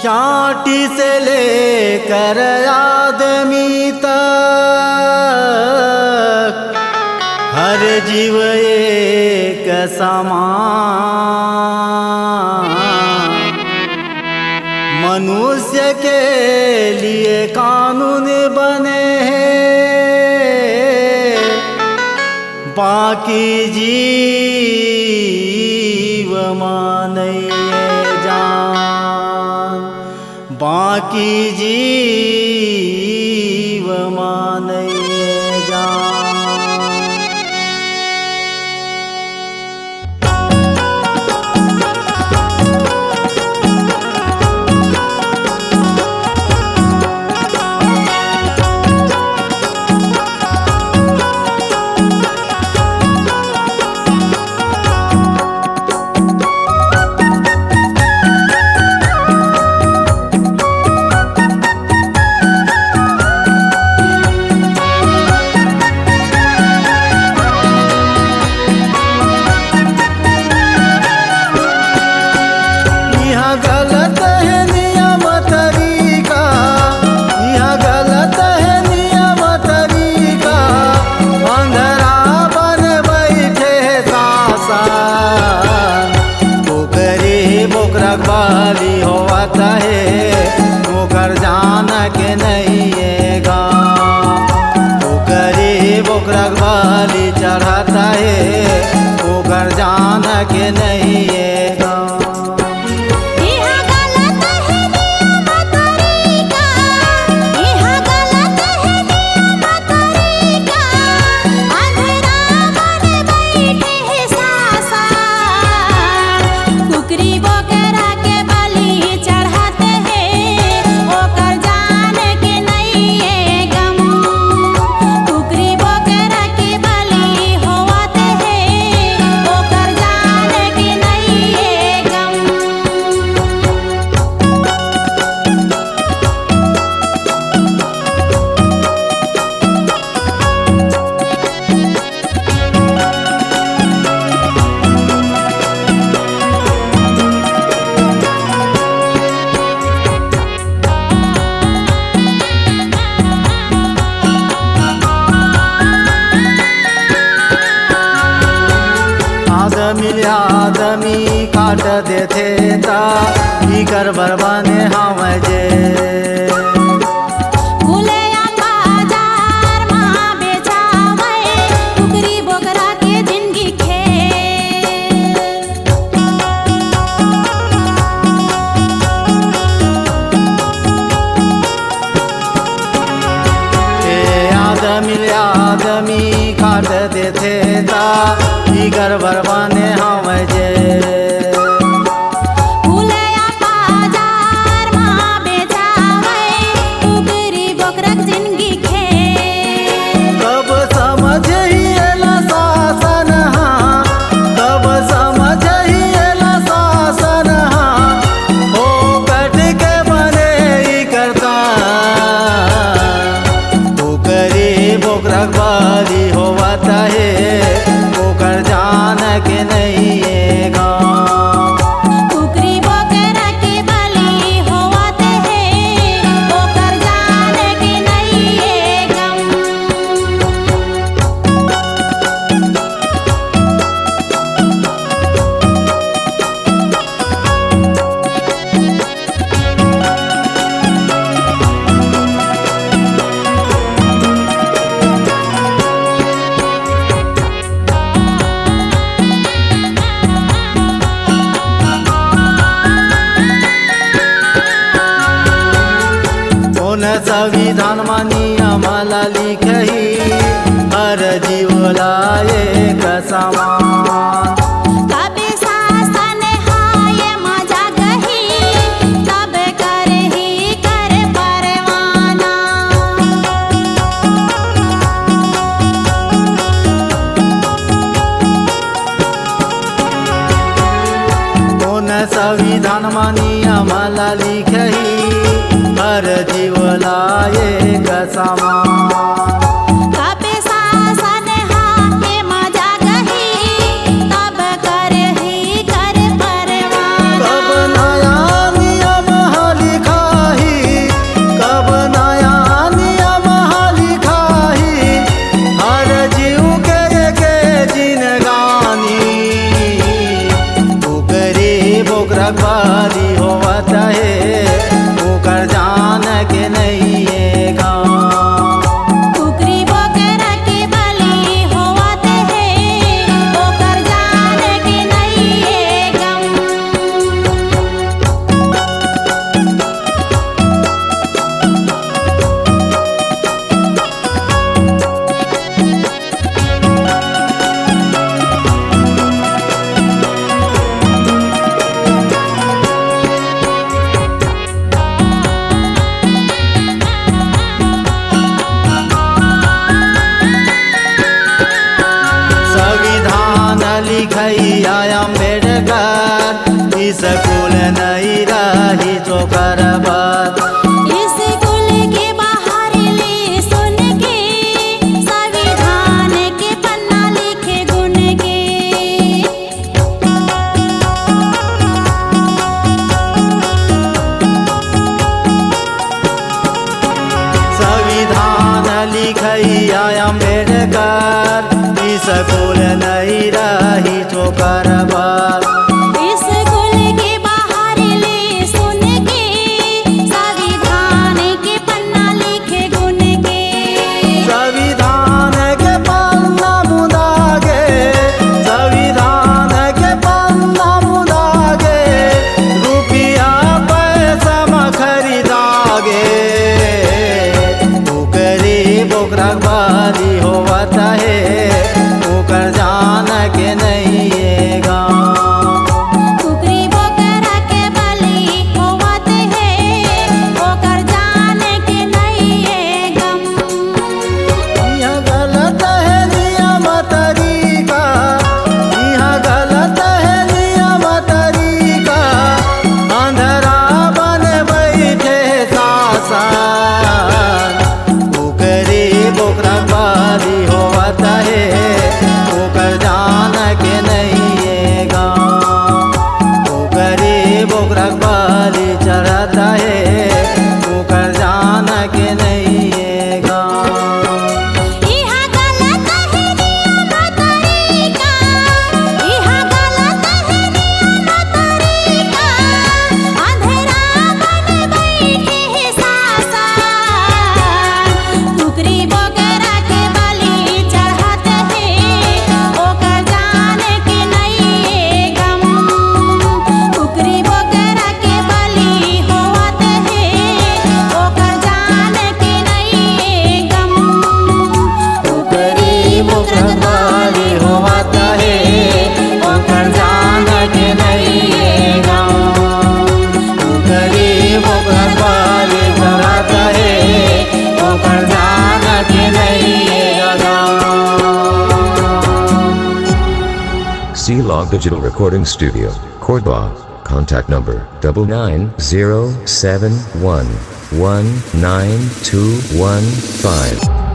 चाटी से लेकर आदमी तक हर जीव एक समान। मनुष्य के लिए कानून बने हैं, बाकी जीव मानिए जान, बाकी जीव मानिए जान। रखवाली होता है ओकर जान के नहीं है गाँव, ओकरे बोक रखवाली चढ़ाता है ओकर जान के नहीं है गाँव। आदमी काट देते ता कर बरबाने हम जे बाजार माँ बेचावे टुकरी बोकरा के जिंदगी आदमी काट देते ता कर बरबाने हम जे रखवाली होता है ओकर जान के नहीं है गाँव, टुकरी बोकरा के बलि होवत है ओकर जान के नहीं है गाँव। संविधान मानी अमला लिखही हर जीव लाए का समान। कबे शासन हाय मजा गही तब करही कर परवाना। कौन संविधान मानी अमला लिखही हर जीव लाए का समान। कबे शासन हाय मजा गही तब करही कर परवाना। कब नया नियम हाली रखवाली होवत है ओकर जान के नहीं है गाँव। कुकरी बकरा के बलि होवत है ओकर जान के नहीं है गम। संविधान लिखैया अम्बेडकर स्कूल नहीं रही चोकर बात। स्कूल के बाहर ले सुन के संविधान के पन्ना लिखे गुण के। संविधान लिखैया अम्बेडकर स्कूल नहीं रही चोकर बात। स्कूल के बाहर ले सुन के संविधान के पन्ना लिखे गुण के। संविधान के पन्ना मुदागे संविधान के पन्ना मुदागे रुपया पैसा में खरीदागे ओकरी बोकरा बाली होवत है ओकर जान के नहीं है गाँव। कुकरी बकरा के बलि होवत है ओकर जान के नहीं है गम। यह गलत है नियम तरीका यह गलत है नियम तरीका अंधरा बन बैठे शासन ओकरी बोकरा बाली होवत है ओकर जान के नहीं है गाँव। ओकरी बोकरा बाली चढ़त है ओकर जान के नहीं है गाँव। इहा गलत है नियम तरीका इहा गलत है नियम तरीका अंधेरा बन बैठे शासन। कुकरी बकरा के बलि चढ़त है ओकर जान के नहीं है गम। कुकरी बकरा के बलि होवत है ओकर जान के नहीं है गम। ओकरी बोकरा बाली होवत है ओकर जान के नहीं है गाँव। ओकरी बोकरा बाली चढ़त है ओकर जान के नहीं है गाँव। C-Log Digital Recording Studio, Cordoba. Contact number 99071192115.